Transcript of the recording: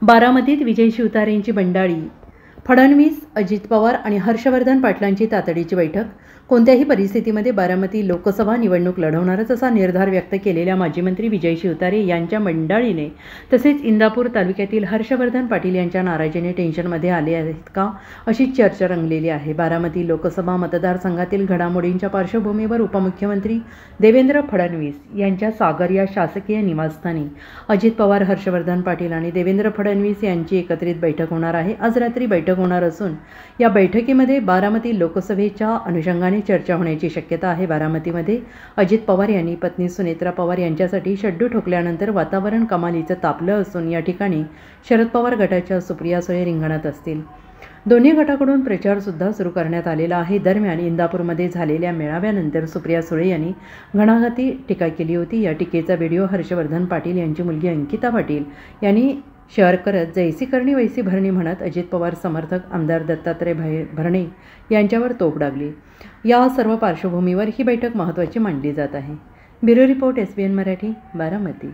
बारामतीत विजय शिवतारेंची बंडाळी. फडणवीस, अजित पवार आणि हर्षवर्धन पाटलांची तातडीची बैठक. कोणत्याही परिस्थितीमध्ये बारामती लोकसभा निवडणूक लढवणारच असा निर्धार व्यक्त केलेल्या माजी मंत्री विजय शिवतारे यांच्या बंडाळीने तसेच इंदापूर तालुक्यातील हर्षवर्धन पाटील यांच्या नाराजीने टेन्शनमध्ये आले आहेत का, अशी चर्चा रंगलेली आहे. बारामती लोकसभा मतदारसंघातील घडामोडींच्या पार्श्वभूमीवर उपमुख्यमंत्री देवेंद्र फडणवीस यांच्या सागर या शासकीय निवासस्थानी अजित पवार, हर्षवर्धन पाटील आणि देवेंद्र फडणवीस यांची एकत्रित बैठक होणार आहे. आज रात्री बैठक होणार असून या बैठकीमध्ये बारामती लोकसभेच्या अनुषंगाने चर्चा होण्याची शक्यता आहे. बारामतीमध्ये अजित पवार यांनी पत्नी सुनेत्रा पवार यांच्यासाठी शड्डू ठोकल्यानंतर वातावरण कमालीचं तापलं असून या ठिकाणी शरद पवार गटाच्या सुप्रिया सुळे रिंगणात असतील. दोन्ही गटाकडून प्रचारसुद्धा सुरू करण्यात आलेला आहे. दरम्यान इंदापूरमध्ये झालेल्या मेळाव्यानंतर सुप्रिया सुळे यांनी घणाघाती टीका केली होती. या टीकेचा व्हिडिओ हर्षवर्धन पाटील यांची मुलगी अंकिता पाटील यांनी शेअर करत जैसी करणी वैसी भरणी म्हणत अजित पवार समर्थक आमदार दत्तात्रय भरणे यांच्यावर तोफ डागली. या सर्व पार्श्वभूमीवर ही बैठक महत्त्वाची मानली जात आहे. Bureau report, SBN Marathi, Baramati.